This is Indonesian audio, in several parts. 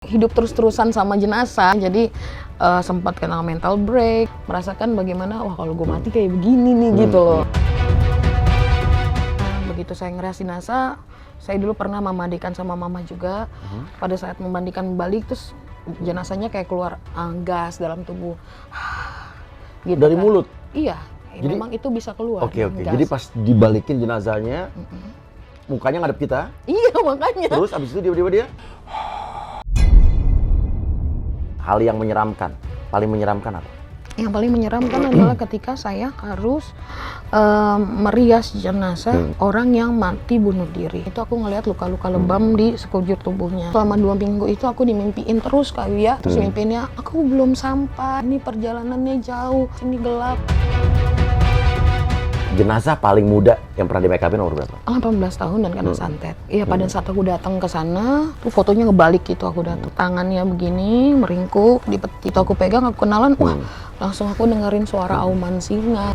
Hidup terus-terusan sama jenazah, jadi sempat kena mental break, merasakan bagaimana, wah kalau gue mati kayak begini nih gitu loh. Begitu saya ngeliat jenazah, saya dulu pernah memandikan sama mama juga. Pada saat memandikan balik, terus jenazahnya kayak keluar gas dalam tubuh. Gitu Dari kan. mulut? Iya, Jadi- memang itu bisa keluar. Oke. gas. Jadi pas dibalikin jenazahnya, mukanya ngadep kita, Iya makanya. terus abis itu tiba-tiba dia hal yang menyeramkan, paling menyeramkan apa? Yang paling menyeramkan adalah ketika saya harus merias jenazah orang yang mati bunuh diri. Itu aku ngelihat luka-luka lebam di sekujur tubuhnya. Selama 2 minggu itu aku dimimpiin terus Kak Wia. Terus mimpiinnya, aku belum sampai, ini perjalanannya jauh, ini gelap. Jenazah paling muda yang pernah di make upin umur berapa? 18 tahun dan kena santet. Iya, pada saat aku datang ke sana, tuh fotonya ngebalik gitu aku datang. Tangannya begini, meringkuk, di peti itu aku pegang, aku kenalan, wah, langsung aku dengerin suara auman singa.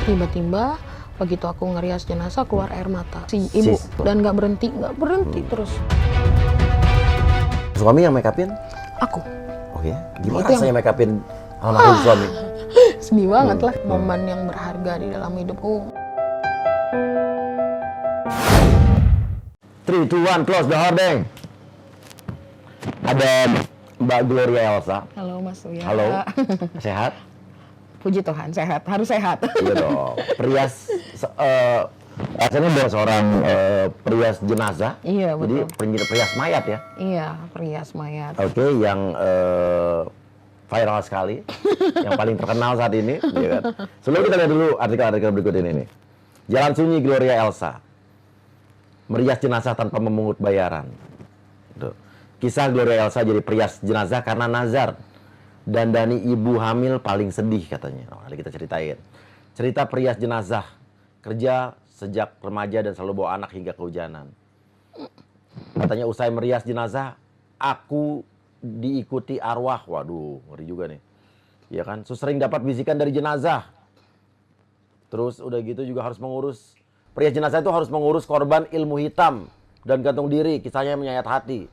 Tiba-tiba begitu aku ngerias jenazah keluar air mata si ibu dan nggak berhenti terus. Suami yang make upin? Aku Oke. Gimana Itu yang- rasanya make upin almarhum suami? sedih banget lah, momen yang berharga di dalam hidupku. 3, 2, 1, close the hordeng. Ada Mbak Gloria Elsa. Halo Mas Uya. Halo, sehat? Puji Tuhan, sehat, harus sehat. Iya dong. Perias, rasanya adalah seorang perias jenazah. Iya, Jadi perias mayat ya. Iya, perias mayat. Oke, yang viral sekali, yang paling terkenal saat ini, ya kan? Sebelum kita lihat dulu artikel-artikel berikut ini nih. Jalan sunyi Gloria Elsa, merias jenazah tanpa memungut bayaran. Tuh. Kisah Gloria Elsa jadi perias jenazah karena nazar. Dandani ibu hamil paling sedih katanya. Nah, kita ceritain. Cerita perias jenazah, kerja sejak remaja dan selalu bawa anak hingga kehujanan. Katanya usai merias jenazah, aku diikuti arwah. Waduh, ngeri juga nih. Ya kan, sering dapat bisikan dari jenazah. Terus udah gitu juga harus mengurus, perias jenazah itu harus mengurus korban ilmu hitam dan gantung diri, kisahnya menyayat hati.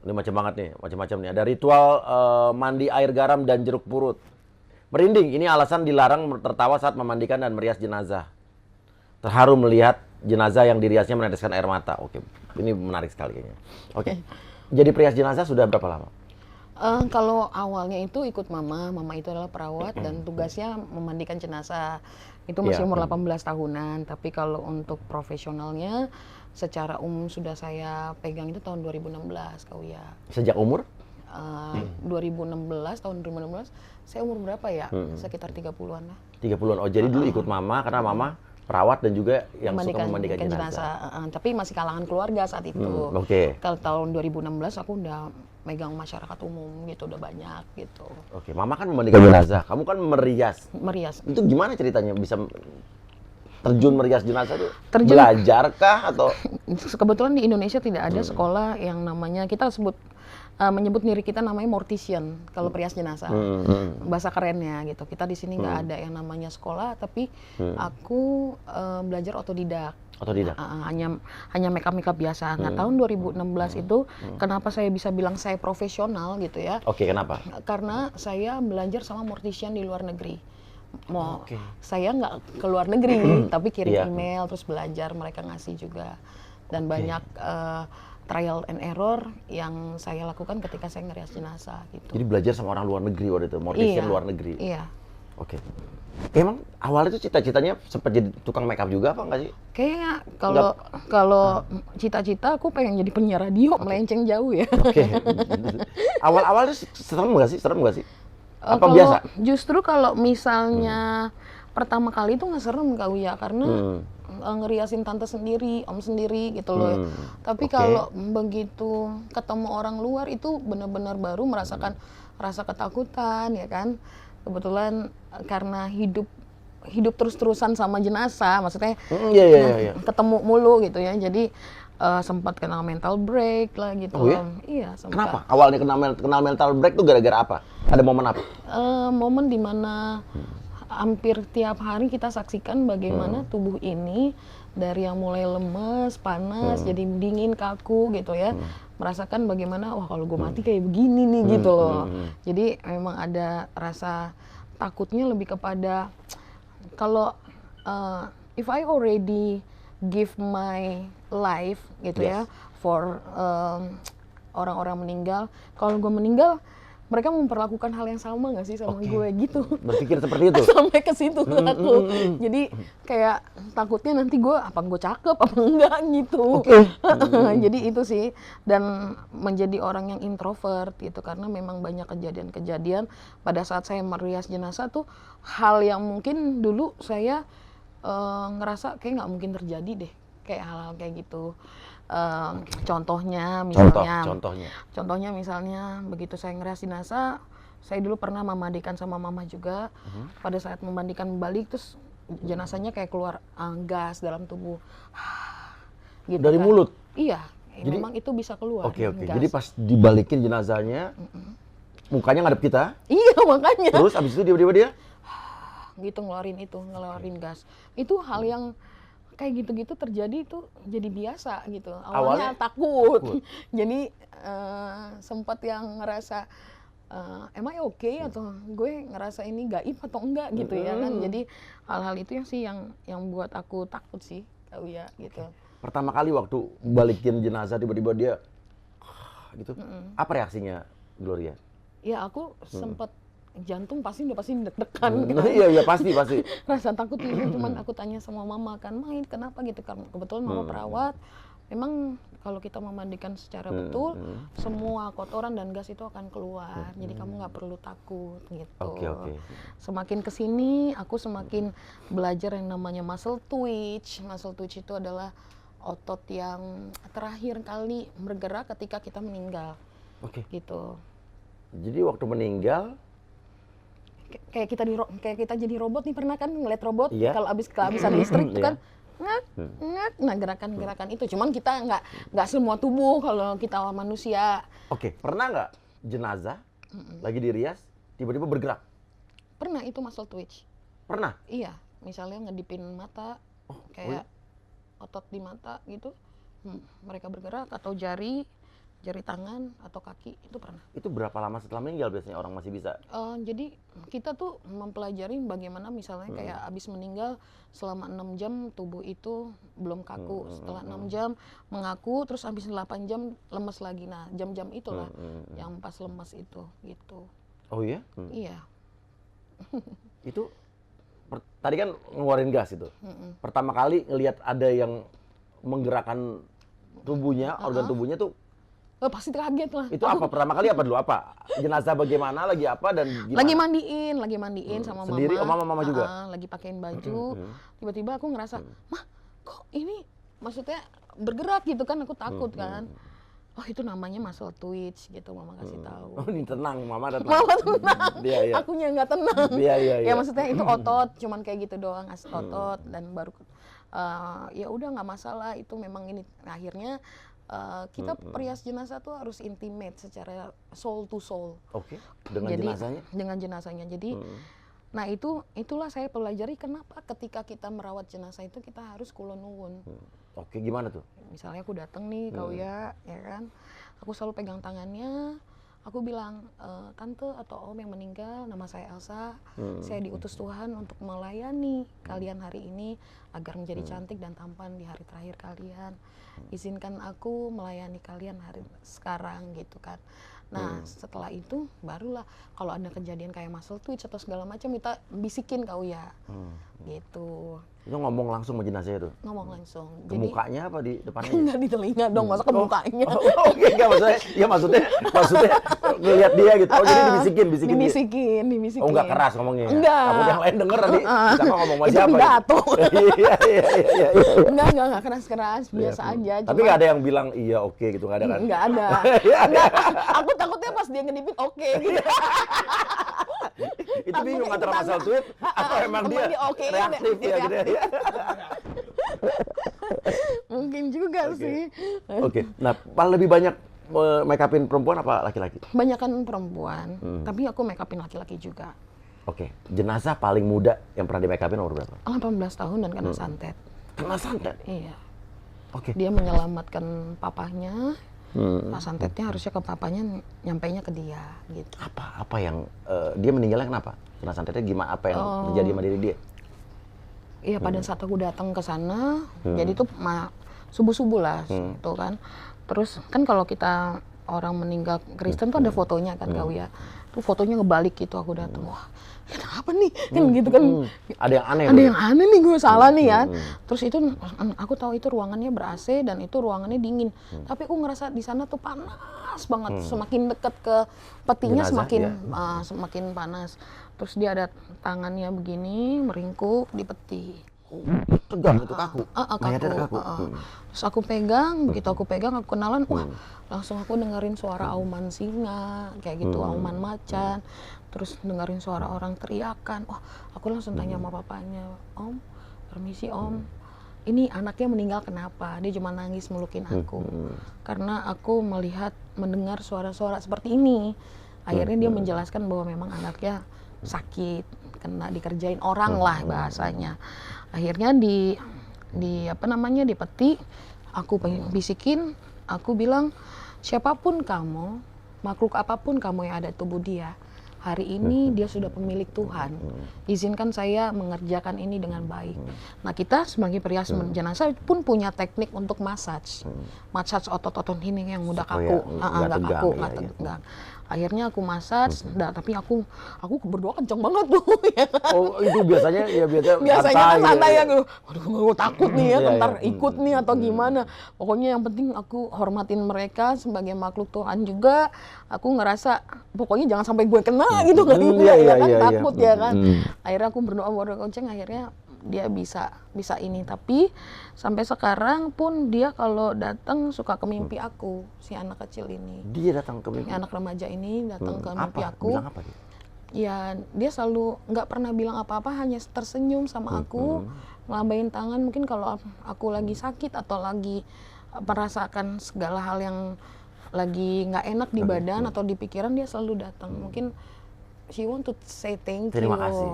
Ini macam-macam nih. Ada ritual mandi air garam dan jeruk purut. Merinding, ini alasan dilarang tertawa saat memandikan dan merias jenazah. Terharu melihat jenazah yang diriasnya meneteskan air mata. Oke, ini menarik sekali kayaknya. Oke, jadi perias jenazah sudah berapa lama? Kalau awalnya itu ikut mama itu adalah perawat dan tugasnya memandikan jenazah. Itu masih Iya. umur 18 tahunan, tapi kalau untuk profesionalnya secara umum sudah saya pegang itu tahun 2016, Kak Uya. Sejak umur? 2016, tahun 2016, saya umur berapa ya? Sekitar 30-an lah. 30-an. Oh, jadi dulu ikut mama karena mama perawat dan juga yang suka memandikan jenazah. Tapi masih kalangan keluarga saat itu. Oke. Kalau tahun 2016 aku udah megang masyarakat umum gitu, udah banyak gitu. Oke, mama kan memandikan jenazah, kamu kan merias. Merias. Itu gimana ceritanya bisa terjun merias jenazah tuh? Terjun. Belajar kah atau Kebetulan di Indonesia tidak ada sekolah yang namanya, kita menyebut diri kita namanya mortician kalau perias jenazah. Bahasa kerennya gitu. Kita di sini nggak ada yang namanya sekolah, tapi aku belajar otodidak. otodidak? Hanya makeup biasa. Nah, tahun 2016 itu kenapa saya bisa bilang saya profesional gitu ya? Oke, kenapa? Karena saya belajar sama mortician di luar negeri. Oke. Saya nggak ke luar negeri, tapi kirim Iya. email terus belajar, mereka ngasih juga. Dan banyak trial and error yang saya lakukan ketika saya ngerias jenazah gitu. Jadi belajar sama orang luar negeri waktu itu, mortician Iya. luar negeri. Iya. Oke. Emang awalnya tuh cita-citanya sempat jadi tukang makeup juga apa enggak sih? Kayaknya kalau cita-cita aku pengen jadi penyiar radio, melenceng jauh ya. Oke. Awal-awalnya serem nggak sih? Apa Kalau- biasa? Justru kalau misalnya pertama kali itu nggak serem Kak Uya, karena ngeriasin tante sendiri, om sendiri gitu loh. Tapi Oke. kalau begitu ketemu orang luar itu benar-benar baru merasakan rasa ketakutan ya kan. Kebetulan karena hidup terus-terusan sama jenazah, maksudnya Iya. ketemu mulu gitu ya. Jadi sempat kena mental break lah gitu. Oh ya? Iya, sempat. Kenapa? Awalnya kenal mental break tuh gara-gara apa? Ada momen apa? Momen dimana hampir tiap hari kita saksikan bagaimana tubuh ini dari yang mulai lemes, panas, jadi dingin, kaku gitu ya. Merasakan bagaimana, wah kalau gue mati kayak begini nih gitu loh. Jadi memang ada rasa takutnya lebih kepada kalau if I already give my life gitu ya for orang-orang meninggal, kalau gue meninggal mereka memperlakukan hal yang sama nggak sih sama gue gitu. Berpikir seperti itu? Sampai ke situ aku. Jadi kayak takutnya nanti gue cakep apa enggak gitu. Jadi itu sih. Dan menjadi orang yang introvert gitu karena memang banyak kejadian-kejadian pada saat saya merias jenazah tuh hal yang mungkin dulu saya ngerasa kayak nggak mungkin terjadi deh. Kayak hal-hal kayak gitu. Contohnya misalnya begitu saya ngerias jenazah, saya dulu pernah memandikan sama mama juga. Pada saat memandikan balik terus jenazahnya kayak keluar gas dalam tubuh. Gitu dari kan. mulut? Iya, Jadi, memang itu bisa keluar. Oke. Gas. Jadi pas dibalikin jenazahnya, mukanya ngadep kita. Iya makanya. Terus abis itu tiba-tiba dia? Gitu ngeluarin gas. Itu hal yang kayak gitu-gitu terjadi itu jadi biasa gitu. Awalnya takut. Jadi sempat yang ngerasa am I okay atau gue ngerasa ini gaib atau enggak gitu ya kan. Jadi hal-hal itu yang sih yang buat aku takut sih, Kak Uya gitu. Pertama kali waktu balikin jenazah tiba-tiba dia gitu. Apa reaksinya Gloria? Ya aku sempat jantung pasti deg-degan. Iya pasti. Rasa takut itu cuman aku tanya sama mama kan, main kenapa gitu, karena kebetulan mama perawat. Memang kalau kita memandikan secara betul, semua kotoran dan gas itu akan keluar. Jadi kamu nggak perlu takut gitu. Oke. Semakin kesini aku semakin belajar yang namanya muscle twitch. Muscle twitch itu adalah otot yang terakhir kali bergerak ketika kita meninggal. Oke. Gitu. Jadi waktu meninggal kayak kita jadi robot nih, pernah kan ngeliat robot kalau kehabisan listrik itu kan ngak. Nah gerakan itu cuman kita nggak semua tubuh kalau kita manusia. Oke, pernah nggak jenazah lagi dirias tiba-tiba bergerak? Pernah, itu muscle twitch. Pernah? Iya, misalnya ngedipin mata kayak otot di mata gitu, mereka bergerak, atau jari tangan atau kaki, itu pernah. Itu berapa lama setelah meninggal biasanya orang masih bisa? Jadi kita tuh mempelajari bagaimana misalnya kayak abis meninggal selama 6 jam tubuh itu belum kaku. Setelah 6 jam mengaku, terus abis 8 jam lemes lagi. Nah jam-jam itulah yang pas lemes itu gitu. Oh iya? Iya. Itu tadi kan ngeluarin gas itu. Pertama kali ngelihat ada yang menggerakkan tubuhnya, organ tubuhnya tuh pasti kaget lah. Itu apa? Pertama kali apa dulu? Apa? Jenazah bagaimana? Lagi apa? Dan gimana? Lagi mandiin sama mama. Sendiri? Oh mama juga? Lagi pakein baju. Tiba-tiba aku ngerasa, mah kok ini maksudnya bergerak gitu kan, aku takut kan. Oh itu namanya muscle twitch gitu, mama kasih tahu. Oh ini tenang, mama ada tenang. Mama tenang. Iya. Akunya nggak tenang. Iya. Ya maksudnya itu otot, cuman kayak gitu doang, otot, dan baru ya udah nggak masalah, itu memang ini akhirnya. Kita perias jenazah tuh harus intimate secara soul to soul. Oke. Dengan jenazahnya? Dengan jenazahnya. Jadi, nah itulah saya pelajari kenapa ketika kita merawat jenazah itu kita harus kulon nuwun. Oke, gimana tuh? Misalnya aku datang nih, Kak Uya, ya kan, aku selalu pegang tangannya. Aku bilang, tante atau om yang meninggal, nama saya Elsa, saya diutus Tuhan untuk melayani kalian hari ini agar menjadi cantik dan tampan di hari terakhir kalian. Izinkan aku melayani kalian hari sekarang gitu kan. Nah setelah itu barulah kalau ada kejadian kayak muscle twitch atau segala macam kita bisikin Kak Uya, gitu. Itu ngomong langsung sama jenazah itu? Ngomong langsung. Ke mukanya apa di depannya? Enggak, di telinga dong, masa ke mukanya. Oke, enggak maksudnya ngelihat dia gitu. Oh, jadi dibisikin. Dibisikin. Oh, enggak keras ngomongnya. Enggak. Aku yang lain denger tadi. Siapa ngomong sama itu siapa? pidato. Iya. Enggak keras-keras, biasa aja. Tapi enggak ada yang bilang iya oke gitu, enggak ada kan? Enggak ada. Enggak. Aku takutnya pas dia ngedipin oke gitu. Itu bingung antara muscle twitch atau emang dia reaktif ya gitu ya. Mungkin juga sih. Oke. Nah, lebih banyak make upin perempuan apa laki-laki? Banyakan perempuan, tapi aku make upin laki-laki juga. Oke, jenazah paling muda yang pernah di make upin umur berapa? 18 tahun dan kena santet. Kena santet? Iya. Oke. Dia menyelamatkan papahnya. Pas santetnya harusnya ke papanya, nyampainya ke dia gitu. Apa yang dia meninggalnya kenapa? Kena santetnya gimana? Apa yang terjadi sama diri dia? Iya, pada saat aku datang ke sana, jadi tuh subuh-subuh lah, tuh kan. Terus kan kalau kita orang meninggal Kristen tuh ada fotonya kan, Kak Wia. Tuh fotonya ngebalik gitu, aku datang, wah kenapa nih? Kan gitu kan. Ada yang aneh. Ada yang aneh nih, gue salah nih ya. Terus itu aku tahu itu ruangannya ber-AC dan itu ruangannya dingin. Tapi aku ngerasa di sana tuh panas banget. Semakin dekat ke petinya Jenazah, semakin panas. Terus dia ada tangannya begini meringkuk di peti. Tegang itu kaku. Kaku. Terus aku pegang, begitu aku pegang aku kenalan, wah langsung aku dengerin suara auman singa kayak gitu, auman macan. Terus dengerin suara orang teriakan. Wah, aku langsung tanya sama papanya, "Om, permisi Om, ini anaknya meninggal kenapa?" Dia cuma nangis melukin aku. Karena aku mendengar suara-suara seperti ini. Akhirnya dia menjelaskan bahwa memang anaknya sakit, kena dikerjain orang lah bahasanya. Akhirnya di peti, aku bisikin, aku bilang, "Siapapun kamu, makhluk apapun kamu yang ada di tubuh dia, hari ini dia sudah pemilik Tuhan. Izinkan saya mengerjakan ini dengan baik." Nah, kita sebagai perias jenazah pun punya teknik untuk massage. Massage otot-otot ini yang udah kaku, nggak kaku, nggak tegang. Akhirnya aku massage, tapi aku berdoa kenceng banget tuh. Ya. Oh, itu biasanya Biasanya kan santai ya, gitu. waduh gue takut nih ya, ntar ikut nih atau gimana. Pokoknya yang penting aku hormatin mereka sebagai makhluk Tuhan juga. Aku ngerasa pokoknya jangan sampai gue kena gitu kan, takut ya kan. Akhirnya aku berdoa kenceng, akhirnya dia bisa ini. Tapi sampai sekarang pun dia kalau datang suka ke mimpi aku, si anak kecil ini. Dia datang ke mimpi? Anak remaja ini datang ke mimpi aku. Bilang apa dia? Ya, dia selalu nggak pernah bilang apa-apa, hanya tersenyum sama aku, ngelambain tangan. Mungkin kalau aku lagi sakit atau lagi merasakan segala hal yang lagi nggak enak di badan atau di pikiran, dia selalu datang. Mungkin she want to say thank you. Terima kasih.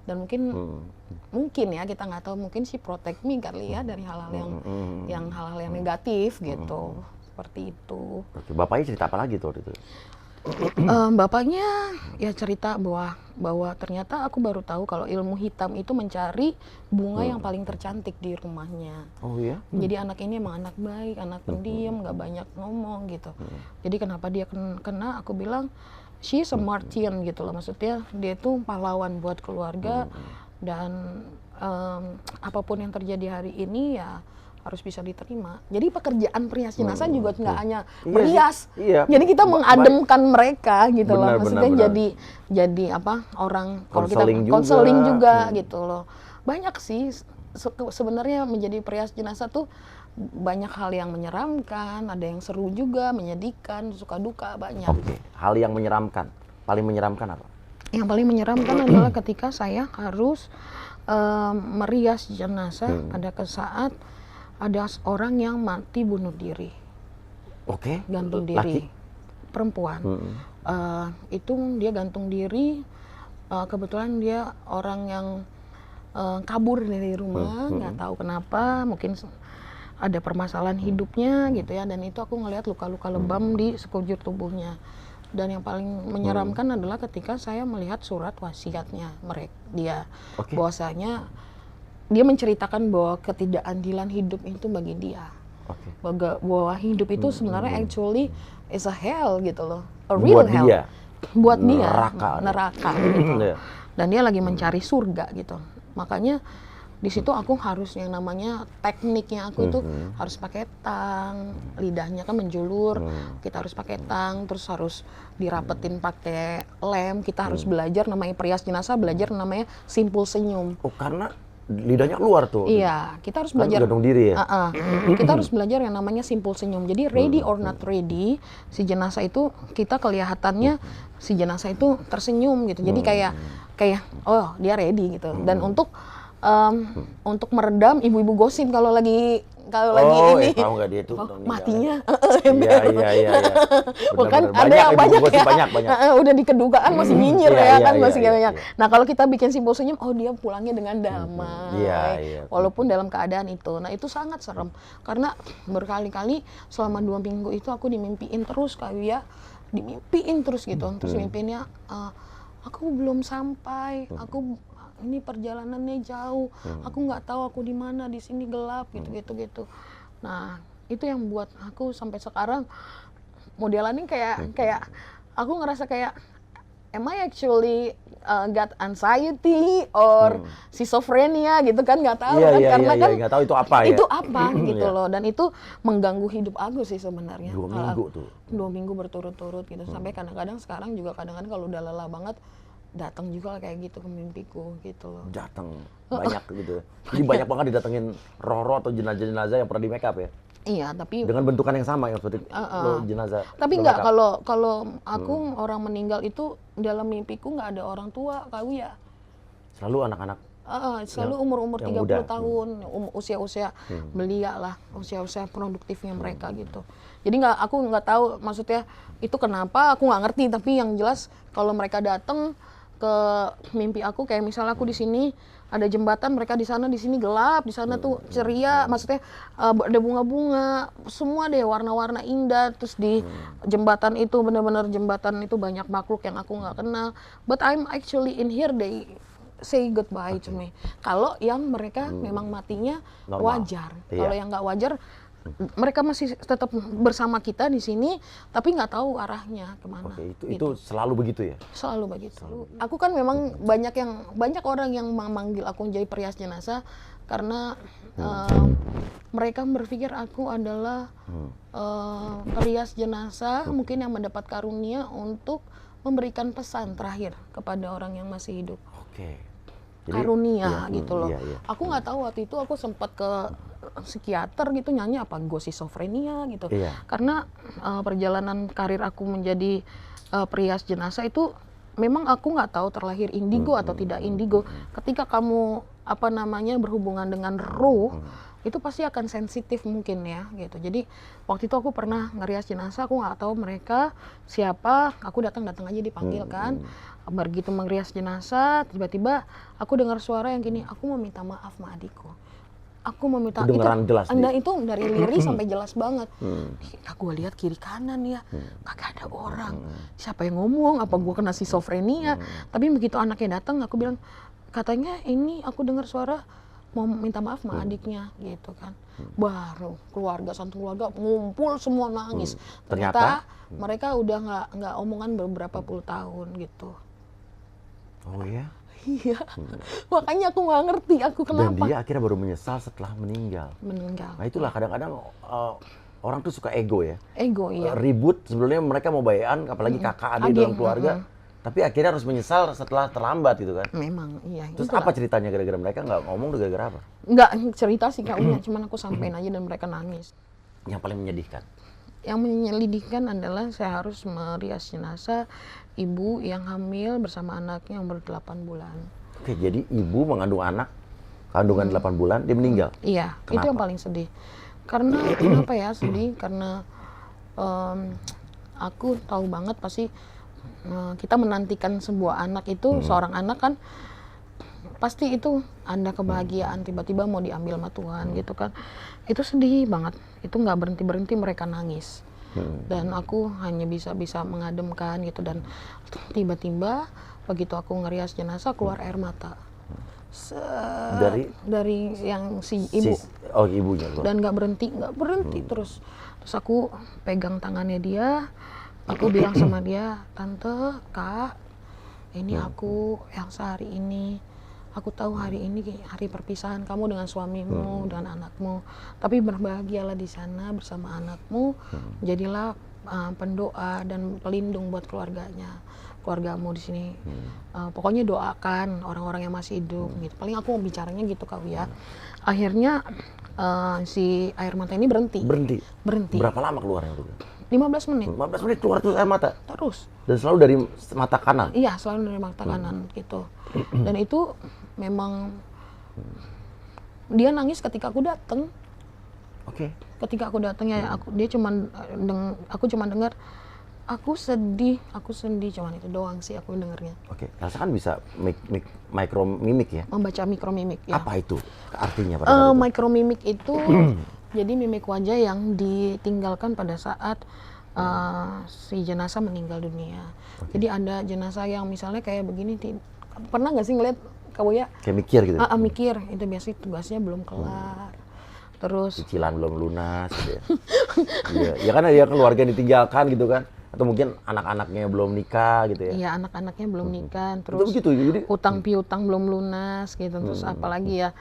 Dan mungkin ya, kita nggak tahu, mungkin she protect me kali ya dari hal-hal yang hal-hal yang negatif gitu. Seperti itu. Oke, bapaknya cerita apa lagi tuh waktu itu? Bapaknya ya cerita bahwa ternyata aku baru tahu kalau ilmu hitam itu mencari bunga yang paling tercantik di rumahnya. Oh iya? Jadi anak ini emang anak baik, anak pendiam, nggak banyak ngomong gitu. Jadi kenapa dia kena, aku bilang she's a martyr gitu loh. Maksudnya dia itu pahlawan buat keluarga. Dan apapun yang terjadi hari ini ya harus bisa diterima. Jadi pekerjaan perias jenazah juga nggak hanya merias. Iya. Jadi kita mengademkan mereka gitu loh. Maksudnya benar. jadi apa, orang kalau kita Konseling konseling juga. juga gitu loh. Banyak sih sebenarnya menjadi perias jenazah tuh banyak hal yang menyeramkan, ada yang seru juga, menyedihkan, suka duka, banyak. Oke, hal yang menyeramkan. Paling menyeramkan apa? Yang paling menyeramkan adalah ketika saya harus merias jenazah pada saat ada orang yang mati bunuh diri. Oke. Gantung diri. Perempuan. Itu dia gantung diri. Kebetulan dia orang yang kabur dari rumah, nggak tahu kenapa, mungkin ada permasalahan hidupnya gitu ya. Dan itu aku ngelihat luka-luka lebam di sekujur tubuhnya. Dan yang paling menyeramkan adalah ketika saya melihat surat wasiatnya dia. Bahwasanya dia menceritakan bahwa ketidakadilan hidup itu bagi dia. Bahwa hidup itu sebenarnya actually is a hell gitu loh. A real hell. Buat dia. Neraka gitu. Dan dia lagi mencari surga gitu. Makanya di situ aku harus yang namanya tekniknya aku itu harus pakai tang, lidahnya kan menjulur, kita harus pakai tang, terus harus dirapetin pakai lem, kita harus belajar namanya perias jenazah, belajar namanya simpul senyum. Oh, karena lidahnya keluar tuh. Iya, kita harus belajar gantung diri ya. Kita harus belajar yang namanya simpul senyum. Jadi ready or not ready, si jenazah itu kita kelihatannya si jenazah itu tersenyum gitu. Jadi kayak oh dia ready gitu. Dan untuk untuk meredam ibu-ibu gosip kalau lagi ini. Tahu nggak dia itu matinya. Iya. Bukan ada yang banyak ya. Banyak. Udah di kedugaan masih nyinyir Iya, kan, iya, masih iya, banyak. iya. Nah kalau kita bikin simpul senyum, oh dia pulangnya dengan damai. Iya. Walaupun dalam keadaan itu. Nah itu sangat serem. Karena berkali-kali selama 2 minggu itu aku dimimpiin terus Kak Wia. Dimimpiin terus gitu. Terus mimpiinnya, aku belum sampai, ini perjalanannya jauh, aku nggak tahu aku di mana, di sini gelap gitu. Nah itu yang buat aku sampai sekarang modelannya kayak aku ngerasa kayak am I actually got anxiety or schizophrenia gitu kan, nggak tahu kan, karena kan nggak tahu itu apa ya. Itu apa gitu loh, dan itu mengganggu hidup aku sih sebenarnya. 2 minggu tuh. 2 minggu berturut-turut gitu, sampai kadang-kadang sekarang juga kadang-kadang kalau udah lelah banget datang juga kayak gitu ke mimpiku gitu loh. Datang banyak gitu. Jadi banyak banget didatengin roh-roh atau jenazah-jenazah yang pernah di make up ya. Iya, tapi Dengan bentukan yang sama yang seperti lo jenazah. tapi lo nggak, make up. kalau aku orang meninggal itu dalam mimpiku nggak ada orang tua Kak Wia. Selalu anak-anak. Selalu umur-umur yang 30 muda. tahun, usia-usia belia lah, usia-usia produktifnya mereka gitu. Jadi aku nggak tahu maksudnya itu kenapa, aku nggak ngerti, tapi yang jelas kalau mereka datang ke mimpi aku, kayak misalnya aku di sini ada jembatan, mereka di sana, di sini gelap, di sana tuh ceria, maksudnya ada bunga-bunga, semua deh warna-warna indah. Terus di jembatan itu benar-benar jembatan itu banyak makhluk yang aku nggak kenal. But I'm actually in here, they say goodbye to me. Kalau yang mereka memang matinya Normal. wajar, Iya. kalau yang nggak wajar mereka masih tetap bersama kita di sini, tapi nggak tahu arahnya kemana. Oke, itu gitu. selalu begitu ya. Selalu begitu. Aku kan memang banyak orang yang memanggil aku jadi perias jenazah karena mereka berpikir aku adalah perias jenazah mungkin yang mendapat karunia untuk memberikan pesan terakhir kepada orang yang masih hidup. Oke. Karunia gitu loh. Iya. Aku nggak tahu waktu itu aku sempat ke psikiater gitu, nyanyi apa schizophrenia gitu. Iya. Karena perjalanan karir aku menjadi perias jenazah itu memang aku nggak tahu terlahir indigo atau tidak indigo. Ketika kamu berhubungan dengan ruh, itu pasti akan sensitif mungkin ya gitu. Jadi waktu itu aku pernah ngerias jenazah, aku nggak tahu mereka siapa, aku datang aja dipanggil kan. Begitu mengerias jenazah, tiba-tiba aku dengar suara yang gini, aku mau minta maaf sama adikku. Aku mau minta Kedengeran jelas nih. itu dari lirik sampai jelas banget. Aku lihat kiri kanan ya, kagak ada orang. Siapa yang ngomong? Apa gue kena schizophrenia? Tapi begitu anaknya datang, aku bilang, katanya ini aku dengar suara mau minta maaf sama adiknya gitu kan. Baru satu keluarga ngumpul semua nangis. Ternyata mereka udah nggak omongan beberapa puluh tahun gitu. Oh ya. Iya, makanya aku nggak ngerti aku kenapa. Dan dia akhirnya baru menyesal setelah meninggal. Nah itulah kadang-kadang orang tuh suka ego ya. Ego, iya. Ribut sebelumnya mereka mau bayan, apalagi kakak adik dalam keluarga. Tapi akhirnya harus menyesal setelah terlambat gitu kan. Memang, iya. Terus apa ceritanya gara-gara mereka nggak ngomong tuh gara-gara apa? Nggak cerita sih Kak Unya, cuman aku sampein aja dan mereka nangis. Yang paling menyedihkan? Yang menyedihkan adalah saya harus merias jenazah ibu yang hamil bersama anaknya yang umur 8 bulan. Oke, jadi ibu mengandung anak, kandungan 8 bulan, dia meninggal? Iya, Kenapa? itu yang paling sedih. Karena, kenapa ya sedih? Karena aku tahu banget pasti kita menantikan sebuah anak itu, seorang anak kan, pasti itu ada kebahagiaan, tiba-tiba mau diambil sama Tuhan gitu kan. Itu sedih banget, itu nggak berhenti-berhenti mereka nangis. Dan aku hanya bisa mengademkan gitu, dan tiba-tiba begitu aku ngerias jenazah keluar air mata. Dari yang si ibu. Oh, ibunya. Dan nggak berhenti terus. Terus aku pegang tangannya dia, aku bilang sama dia, "Tante, Kak, ini aku yang sehari ini. Aku tahu hari ini hari perpisahan kamu dengan suamimu dan anakmu. Tapi berbahagialah di sana bersama anakmu. Jadilah pendoa dan pelindung buat keluargamu di sini. Pokoknya doakan orang-orang yang masih hidup." Gitu. Paling aku mau bicaranya gitu Kak Wia. Akhirnya si air mata ini berhenti. Berapa lama keluarnya tuh? 15 menit. 15 menit keluar terus air mata? Terus. Dan selalu dari mata kanan? Iya, selalu dari mata kanan gitu. Dan itu memang Dia nangis ketika aku datang. Oke. Ketika aku datang ya aku cuman dengar aku sedih, cuman itu doang sih aku dengarnya. Oke. Elsa kan bisa micromimik ya? Membaca mikromimik ya. Apa itu artinya pada saat itu? Mikromimik itu jadi mimik wajah yang ditinggalkan pada saat si jenazah meninggal dunia. Jadi ada jenazah yang misalnya kayak begini, pernah nggak sih ngeliat kamu ya? Kayak mikir gitu. Mikir, itu biasanya tugasnya belum kelar. Terus Cicilan belum lunas gitu ya. Iya, ya kan ada keluarga yang ditinggalkan gitu kan. Atau mungkin anak-anaknya belum nikah gitu ya. iya anak-anaknya belum nikah, terus Itu begitu jadi utang piutang belum lunas gitu, terus apalagi ya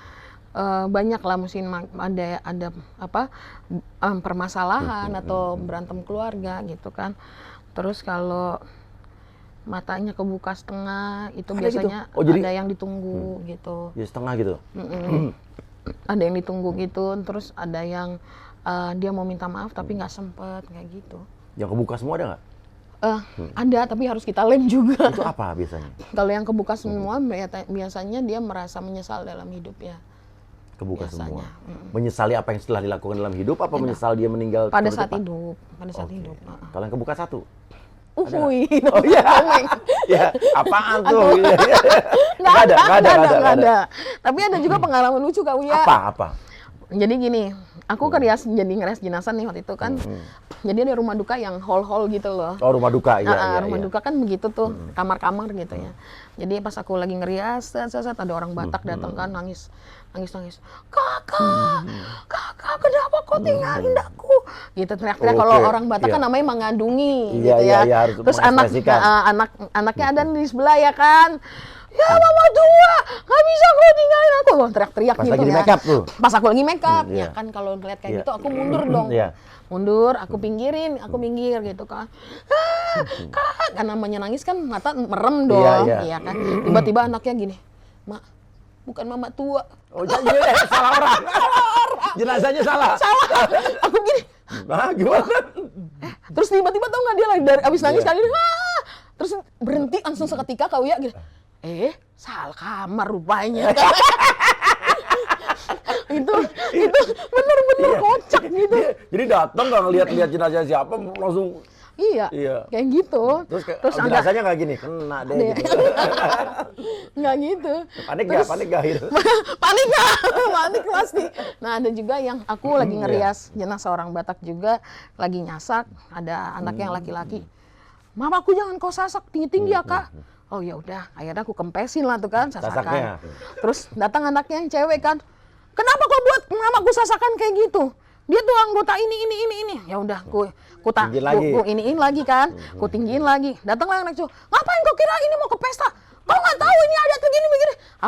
banyak lah mungkin ada apa permasalahan atau berantem keluarga gitu kan. Terus kalau matanya kebuka setengah itu Ada biasanya gitu? Oh, jadi ada yang ditunggu gitu. ya setengah gitu. Ada yang ditunggu gitu, terus ada yang dia mau minta maaf tapi nggak sempet kayak gitu. Yang kebuka semua ada nggak? Ada tapi harus kita lem juga. Itu apa biasanya? Kalau yang kebuka semua biasanya dia merasa menyesal dalam hidupnya. Kebuka Biasanya. semua. Menyesali apa yang setelah dilakukan dalam hidup, apa menyesal dia meninggal Pada terus saat cepat? hidup, pada saat Oke. hidup. Kalau yang kebuka satu? Uhuy. Oh iya. Ya, apaan tuh? Nggak Nggak ada. Tapi ada juga pengalaman lucu Kak Uya. Apa? Jadi gini, aku ngerias jenazah nih waktu itu kan. Jadi ada rumah duka yang hall gitu loh. Oh, rumah duka, iya. Rumah duka kan begitu tuh, kamar-kamar gitu ya. Jadi pas aku lagi ngerias, ada orang Batak datang kan nangis. Kakak, kenapa kau tinggalin aku? Gitu teriak-teriak. Kalau Oke, orang Batak iya. kan namanya mengandungi Iya, gitu ya. iya, harus Terus mengekspresikan. anaknya ada di sebelah ya kan. Ya mama tua, nggak bisa kau tinggalin aku. Wah, teriak-teriak Pas gitu lagi di ya. make up tuh? Pas aku lagi make up, Iya. ya kan kalau ngeliat kayak Iya. gitu aku mundur dong. Iya. Mundur, aku aku minggir gitu kan. Kak, kan namanya nangis kan mata merem dong, Iya. iya kan. Tiba-tiba anaknya gini, Mak, bukan mama tua. Oh, jadi salah orang. Jenazahnya salah. Aku gini, Nah, gimana? terus tiba-tiba tau nggak dia lagi dari abis nangis Iya. kali ini, terus berhenti langsung seketika Kak Uya gitu. Salah kamar rupanya. itu bener-bener kocak gitu. Jadi datang nggak ngeliat jenazah siapa, langsung Iya, kayak gitu. terus jenazahnya nggak gini, kena deh gitu. Nggak gitu. Panik nggak gitu? Panik pasti. Nah ada juga yang aku lagi ngerias jenazah orang Batak juga, lagi nyasak, ada anaknya yang laki-laki. Mamaku jangan kau sasak tinggi-tinggi ya Kak. Oh ya udah, akhirnya aku kempesin lah tuh kan sasakan. Sasaknya. Terus datang anaknya yang cewek kan, kenapa kau buat mamaku sasakan kayak gitu? Dia tuh anggota ini. Ya udah, ku iniin lagi kan, ku tinggiin lagi. Datanglah anak cowok, ngapain kau kira ini mau ke pesta? Kau nggak tahu ini ada begini.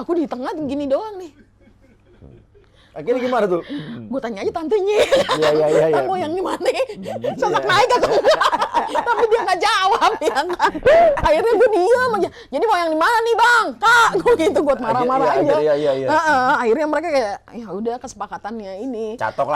Aku di tengah gini doang nih. Akhirnya gimana tuh? Gue tanya aja tantenya. Iya. Kan mau yang gimana? Sasak naik atau enggak? Tapi dia nggak jawab ya kan. Akhirnya gue diem aja. Jadi mau yang di mana nih bang? Kak, gue gitu, gue marah-marah aja. Iya. Akhirnya mereka kayak, ya udah kesepakatannya ini. Catok.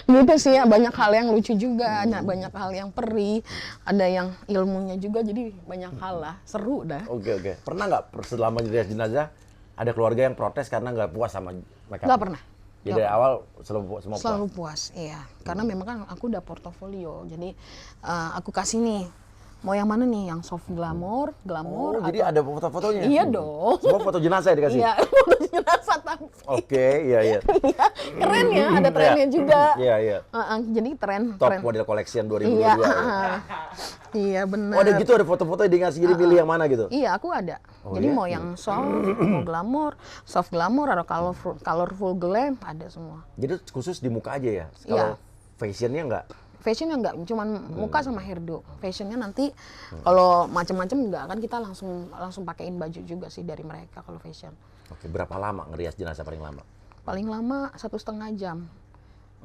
Gitu sih ya, banyak hal yang lucu juga, banyak hal yang perih, ada yang ilmunya juga, jadi banyak hal lah, seru dah. Oke. Pernah nggak selama jadi jenazah ada keluarga yang protes karena nggak puas sama make up? Nggak pernah. Jadi dari awal semua Selalu puas. puas, iya. Karena memang kan aku udah portofolio, jadi aku kasih nih, mau yang mana nih, yang soft glamour, Oh, jadi ada foto-fotonya? Iya dong. Semua foto jenazah ya dikasih? Iya, foto jenazah tapi. Oke, iya. Iya, keren ya, ada trennya juga. Iya. Jadi tren. Top model collection 2022. Iya, ya. iya benar. Oh, ada gitu, ada foto-foto yang dikasih, jadi pilih yang mana gitu? Iya, aku ada. Oh, Jadi iya? mau yang soft glamour, atau colorful glam, ada semua. Jadi khusus di muka aja ya? Kalau fashionnya nggak? Fashionnya enggak, cuman muka sama hairdo. Fashionnya nanti kalau macam-macam enggak, kan kita langsung pakein baju juga sih dari mereka kalau fashion. Oke, berapa lama ngerias jenazah paling lama? Paling lama 1,5 jam.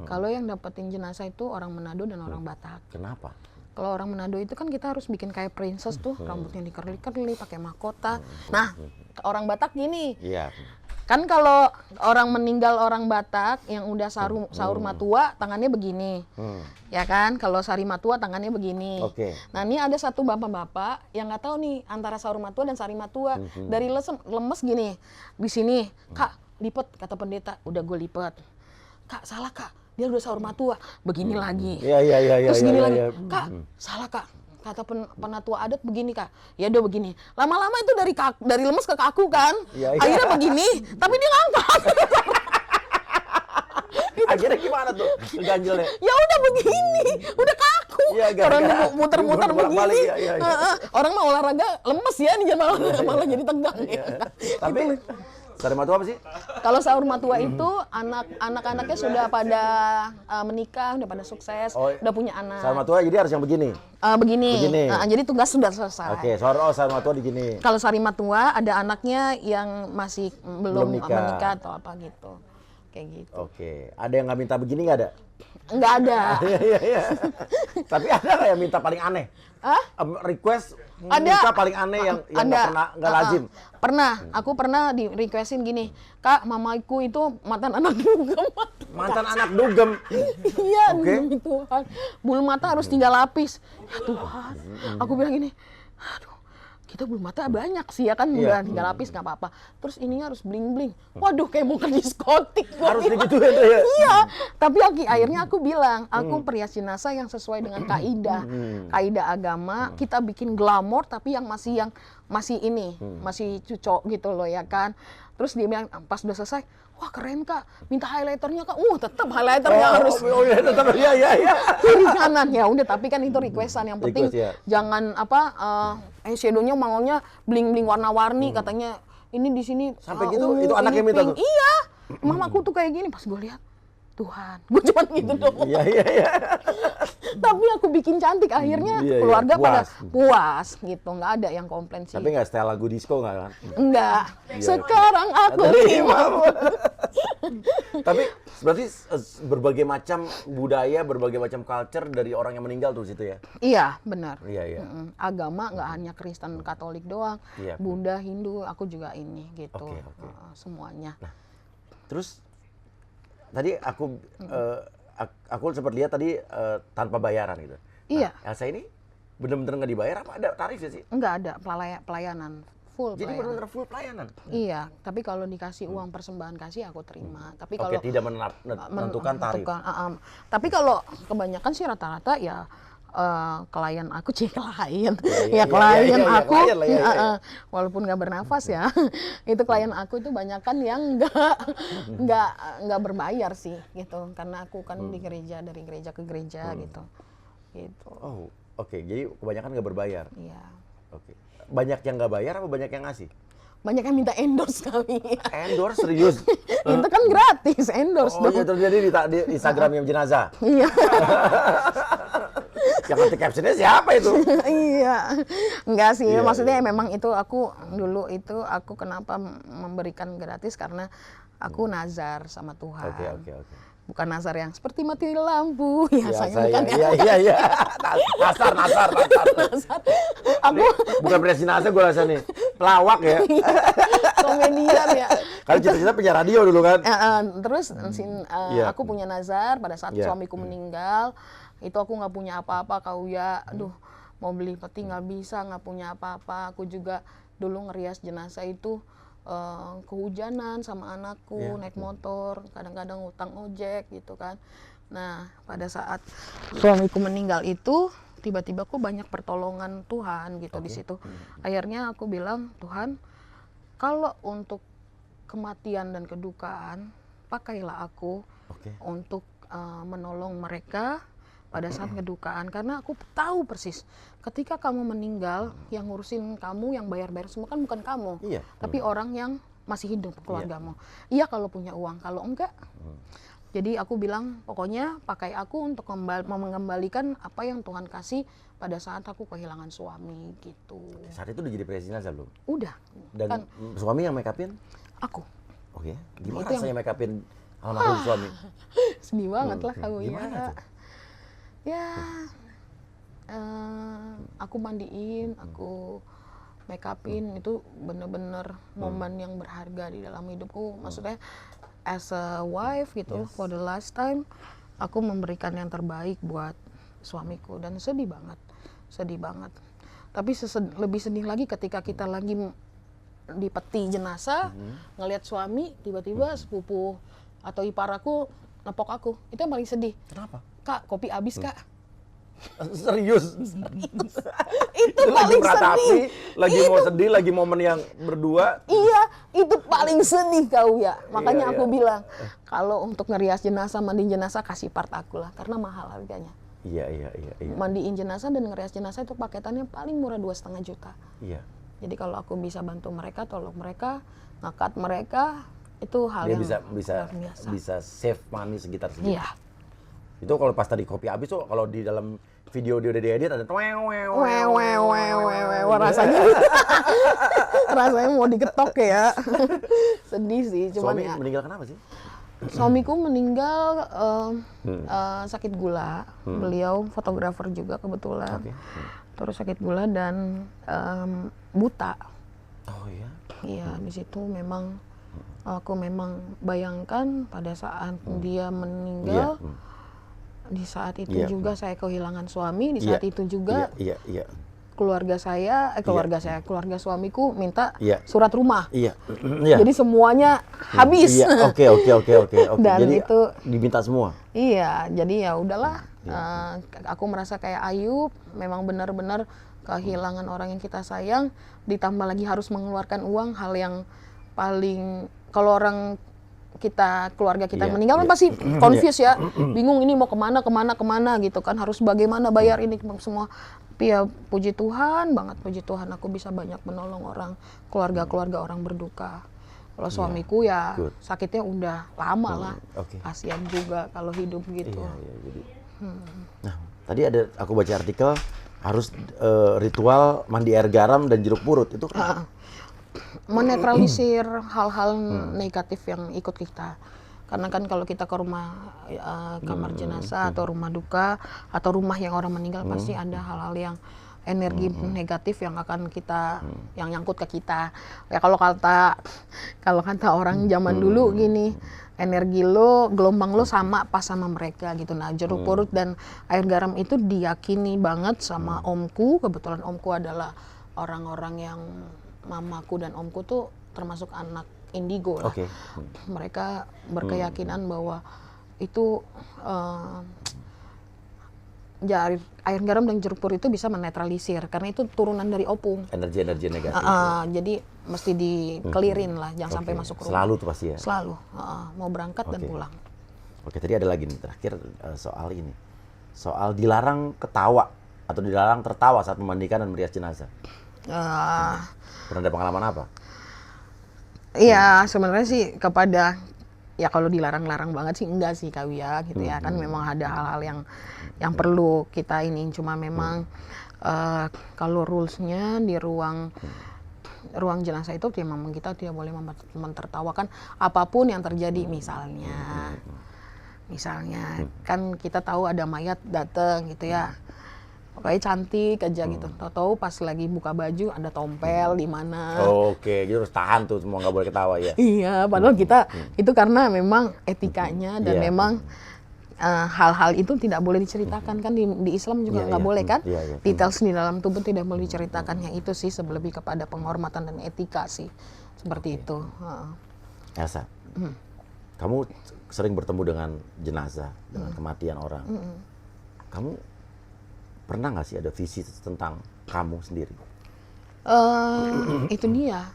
Kalau yang dapetin jenazah itu orang Manado dan orang Batak. Kenapa? Kalau orang Manado itu kan kita harus bikin kayak princess tuh, rambutnya dikerli-kerli, pakai mahkota. Nah, orang Batak gini, Iya. Kan kalau orang meninggal orang Batak yang udah sahur matua tangannya begini. Ya kan? Kalau sari matua tangannya begini. Oke. Nah, ini ada satu bapak-bapak yang nggak tahu nih antara sahur matua dan sari matua. Dari lemes gini. Di sini, "Kak, lipet," kata pendeta. Udah gue lipet. "Kak, salah, Kak. Dia udah sahur matua." Begini lagi. Iya. Terus gini lagi. Iya. "Kak, salah, Kak. Kata penatua adat begini, Kak." Ya udah begini. Lama-lama itu dari lemes ke kaku kan. Iya. Akhirnya begini, tapi dia ngangkat. Akhirnya gimana tuh ganjelnya? Ya udah begini, udah kaku. Iya, Orang gara-gara muter-muter bolak-balik, begini. iya. Orang mau olahraga lemes ya, nih malah jadi tegang. Ya. Tapi sari matua apa sih? Kalau sahur matua itu anak-anaknya sudah pada menikah, udah pada sukses, udah punya anak. Sari matua jadi harus yang begini. Begini. Jadi tugas sudah selesai. Oke, sari matua di gini. Kalau sari matua ada anaknya yang masih belum menikah atau apa gitu. Kayak gitu. Oke, ada yang nggak minta begini nggak ada? Nggak ada. Iya. Tapi ada nggak yang minta paling aneh? Request minta paling aneh yang nggak pernah, nggak lazim? Pernah, aku pernah di requestin gini, "Kak, mamaku itu mantan anak dugem." Mantan anak dugem? Iya, demi Tuhan. Bulu mata harus 3 lapis. Ya Tuhan, aku bilang gini, aduh, kita bulu mata banyak sih ya kan, udah 3 lapis nggak apa-apa. Terus ininya harus bling-bling. Waduh, kayak mau ke diskotik. Harus digituin ya? Iya, tapi akhirnya aku bilang, aku perias jenazah yang sesuai dengan kaidah agama. Kita bikin glamor, tapi yang masih ini, masih cucok gitu loh ya kan. Terus dia bilang pas udah selesai, "Wah keren Kak, minta highlighternya Kak." Tetap highlighternya harus. Iya, tetap iya. Kiri kanan ya udah, tapi kan itu requestan yang penting jangan shadow-nya maunya bling-bling warna-warni katanya. Ini di sini sampai gitu itu anaknya minta tuh. Iya. Mamaku tuh kayak gini, pas gue lihat, Tuhan, gue cuma gitu doang. Iya. Tapi aku bikin cantik, akhirnya keluarga pada puas gitu, nggak ada yang komplain sih. Tapi nggak setel lagu disco nggak kan? Enggak. Sekarang aku terima. Tapi berarti berbagai macam budaya, berbagai macam culture dari orang yang meninggal tuh situ ya? Iya, benar. Iya. Agama nggak hanya Kristen Katolik doang, Buddha, Hindu, aku juga ini gitu. Oke. Semuanya. Nah, terus tadi aku sempat lihat tadi tanpa bayaran gitu. Iya. Elsa ini benar-benar nggak dibayar apa ada tarifnya sih? Enggak ada pelayanan. Full Jadi pelayanan. benar-benar full pelayanan? Iya, tapi kalau dikasih uang persembahan kasih aku terima. Tapi kalau tidak menentukan tarif. Tapi kalau kebanyakan sih rata-rata ya klien aku klien aku walaupun nggak bernafas ya itu klien aku itu banyakan yang nggak berbayar sih gitu, karena aku kan di gereja, dari gereja ke gereja gitu. Oh, oke. Jadi kebanyakan nggak berbayar. Iya. Oke. Banyak yang nggak bayar apa banyak yang ngasih? Banyak yang minta endorse kami. Endorse serius? Itu kan gratis endorse dong. Iya, terjadi di Instagramnya jenazah. Iya. Yang nanti captionnya siapa itu? Iya, enggak sih. Maksudnya memang itu aku dulu itu aku kenapa memberikan gratis karena aku nazar sama Tuhan. Oke. Bukan nazar yang seperti mati lampu biasanya bukan. Iya. Nasar. Aku bukan presiden nazar, gue rasa nih pelawak ya. Komedian ya. Kalau cita-cita penyiar radio dulu kan. Terus aku punya nazar pada saat suamiku meninggal. Itu aku nggak punya apa-apa, Kak Uya. Aduh, mau beli peti nggak bisa, nggak punya apa-apa. Aku juga dulu ngerias jenazah itu kehujanan sama anakku, naik motor, kadang-kadang utang ojek gitu kan. Nah, pada saat suamiku meninggal itu, tiba-tiba aku banyak pertolongan Tuhan gitu di situ. Akhirnya aku bilang, Tuhan, kalau untuk kematian dan kedukaan, pakailah aku untuk menolong mereka pada saat kedukaan, karena aku tahu persis ketika kamu meninggal yang ngurusin kamu, yang bayar-bayar semua kan bukan kamu, tapi orang yang masih hidup, keluargamu. Iya kalau punya uang, kalau enggak. Jadi aku bilang pokoknya pakai aku untuk mengembalikan apa yang Tuhan kasih pada saat aku kehilangan suami gitu. Saat itu udah jadi presiden belum? Udah. Dan kan, suami yang make upin? Aku. Oke. Gimana rasanya make upin almarhum suami? Sedih banget lah kamu ya. Gimana tuh? Ya, aku mandiin, aku make upin itu bener-bener momen yang berharga di dalam hidupku. Maksudnya as a wife gitu, for the last time aku memberikan yang terbaik buat suamiku dan sedih banget. Tapi lebih sedih lagi ketika kita lagi di peti jenazah, ngelihat suami tiba-tiba sepupu atau ipar aku nepok aku. Itu yang paling sedih. Kenapa? Kak, kopi habis Kak. Serius? Itu paling sedih. Lagi mau sedih, lagi momen yang berdua. Iya, itu paling sedih kau ya. Makanya Iya, aku iya. bilang, kalau untuk ngerias jenazah, mandiin jenazah, kasih part aku lah. Karena mahal harganya. Iya. Mandiin jenazah dan ngerias jenazah itu paketannya paling murah 2,5 juta. Iya. Jadi kalau aku bisa bantu mereka, tolong mereka, ngakat mereka, itu hal Dia yang bisa luar biasa. bisa save money sekitar segitu. Iya. Itu kalau pas tadi kopi habis tuh, kalau di dalam video dia udah diedit ada Wah, rasanya rasanya mau diketok ya. Sedih sih, cuman Suami ya. meninggal kenapa sih? Suamiku meninggal sakit gula. Beliau fotografer juga kebetulan. Oke. Terus sakit gula dan buta. Oh iya. Iya, di situ memang aku memang bayangkan pada saat dia meninggal. Iya. Di saat itu Iya. juga saya kehilangan suami. Di saat itu juga Iya. keluarga keluarga suamiku minta Iya. surat rumah. Iya. Iya. Jadi semuanya habis. Iya. Oke. Dan Jadi itu diminta semua. iya, jadi ya udahlah. Aku merasa kayak Ayub, memang benar-benar kehilangan orang yang kita sayang, ditambah lagi harus mengeluarkan uang, hal yang paling kalau orang keluarga kita Iya, meninggal kan iya. pasti confused ya, bingung ini mau kemana gitu kan, harus bagaimana bayar ini semua. Tapi ya puji Tuhan aku bisa banyak menolong keluarga orang berduka. Kalau suamiku ya good. sakitnya udah lama lah, Oke. kasihan juga kalau hidup gitu. Iya, jadi. Nah, tadi aku baca artikel harus ritual mandi air garam dan jeruk purut itu kan. Menetralisir hal-hal negatif yang ikut kita. Karena kan kalau kita ke rumah kamar jenazah atau rumah duka atau rumah yang orang meninggal pasti ada hal-hal yang energi negatif yang akan kita yang nyangkut ke kita. Ya kalau kata orang zaman dulu gini, energi lo, gelombang lo sama pas sama mereka gitu. Nah, jeruk purut dan air garam itu diyakini banget sama omku. Kebetulan omku adalah orang-orang yang mamaku dan omku tuh termasuk anak indigo lah. Oke. Mereka berkeyakinan bahwa itu air garam dan jeruk purut itu bisa menetralisir karena itu turunan dari opung. Energi negatif. Jadi mesti dikelirin lah, jangan sampai masuk ke rumah. Selalu tuh pasti ya. Selalu. Mau berangkat dan Oke. pulang. Oke, tadi ada lagi nih terakhir soal ini. Soal dilarang ketawa atau dilarang tertawa saat memandikan dan merias jenazah. Pernah ada pengalaman apa? Iya, sebenarnya sih ya kalau dilarang-larang banget sih enggak sih Kak Wia gitu ya. Kan memang ada hal-hal yang perlu kita ini, cuma memang kalau rules-nya di ruang jenazah itu memang kita tidak boleh mentertawakan apapun yang terjadi. Misalnya kan kita tahu ada mayat datang gitu ya. Pokoknya cantik aja gitu. Tahu-tahu pas lagi buka baju ada tompel di mana. Oke, jadi harus tahan tuh, semua nggak boleh ketawa ya. Iya, padahal kita itu karena memang etikanya dan Iya. memang hal-hal itu tidak boleh diceritakan kan di Islam juga Iya, nggak iya. boleh kan. Iya, iya. Details di dalam tubuh tidak boleh diceritakan. Yang itu sih lebih kepada penghormatan dan etika sih. Seperti itu. Elsa, kamu sering bertemu dengan jenazah, dengan kematian orang. Kamu pernah nggak sih ada visi tentang kamu sendiri? Itu dia.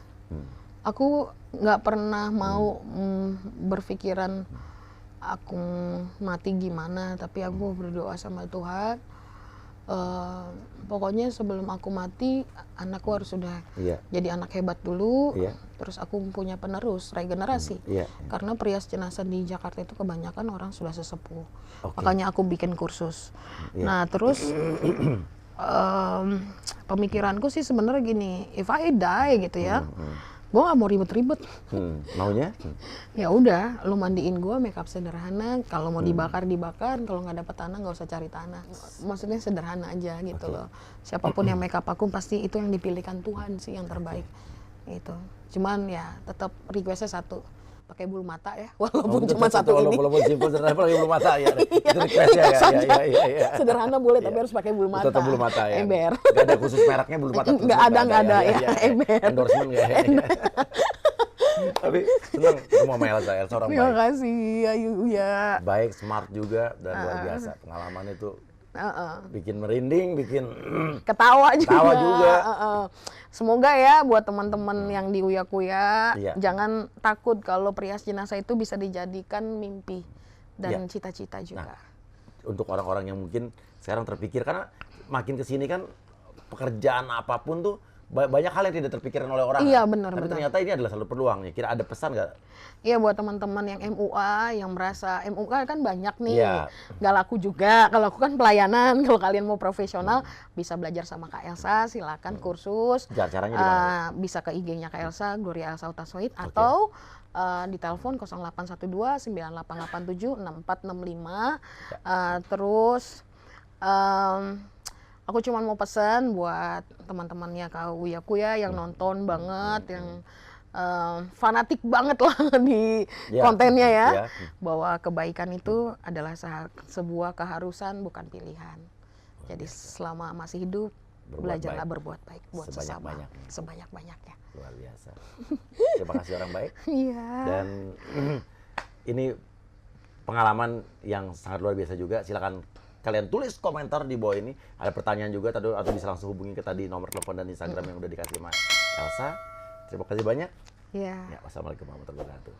Aku nggak pernah mau berpikiran aku mati gimana, tapi aku berdoa sama Tuhan. Pokoknya sebelum aku mati, anakku harus sudah Iya. jadi anak hebat dulu. Iya. Terus aku punya penerus, regenerasi. Iya. Karena perias jenazah di Jakarta itu kebanyakan orang sudah sesepuh. Oke. Makanya aku bikin kursus. Iya. Nah terus pemikiranku sih sebenarnya gini, if I die gitu ya, Gue nggak mau ribet-ribet. Maunya? Ya udah, lu mandiin gue, make up sederhana. Kalau mau dibakar dibakar, kalau nggak dapet tanah nggak usah cari tanah. Maksudnya sederhana aja gitu loh. Siapapun yang make up aku pasti itu yang dipilihkan Tuhan sih yang terbaik. Gitu. Cuman ya tetap requestnya satu, pakai bulu mata ya, walaupun cuma satu ini. Walaupun simpel sederhana, pakai bulu mata ya. Itu requestnya ya. Sederhana boleh, tapi harus pakai bulu mata. Tetap bulu mata ya. Ember. Gak ada khusus mereknya bulu mata. Nggak ada ya. Ember. Endorsement nggak ya. Tapi senang ketemu sama Elsa. Elsa orang Terima baik. kasih, Ayu ya. Baik, smart juga dan luar biasa. Pengalaman itu bikin merinding, bikin Ketawa juga. juga. Semoga ya buat teman-teman yang di Uya Kuya, Iya. jangan takut kalau perias jenazah itu bisa dijadikan mimpi dan Iya. cita-cita juga. Untuk orang-orang yang mungkin sekarang terpikir, karena makin kesini kan pekerjaan apapun tuh banyak hal yang tidak terpikirkan oleh orang. Iya, kan? benar, Tapi benar. ternyata ini adalah satu peluang. Kira ada pesan nggak? Iya, buat teman-teman yang MUA yang merasa MUA kan banyak nih, Iya. nggak laku juga. Kalau aku kan pelayanan, kalau kalian mau profesional bisa belajar sama Kak Elsa, silakan kursus. Caranya di mana? Bisa ke IG-nya Kak Elsa, Gloria Elsa Utasoid, atau di telepon 0812 9887 6465. Terus aku cuma mau pesan buat teman-temannya Kak Uya Kuya yang nonton banget, yang fanatik banget lah di Ya, kontennya ya, ya. bahwa kebaikan itu adalah sebuah keharusan bukan pilihan. Jadi selama masih hidup, belajarlah berbuat baik buat sesama sebanyak-banyaknya. Luar biasa. Terima kasih orang baik. Iya. Dan ini pengalaman yang sangat luar biasa juga. Silakan kalian tulis komentar di bawah ini. Ada pertanyaan juga atau bisa langsung hubungi ke tadi nomor telepon dan Instagram yang udah dikasih sama Elsa. Terima kasih banyak. Iya. Ya, wassalamualaikum warahmatullahi wabarakatuh.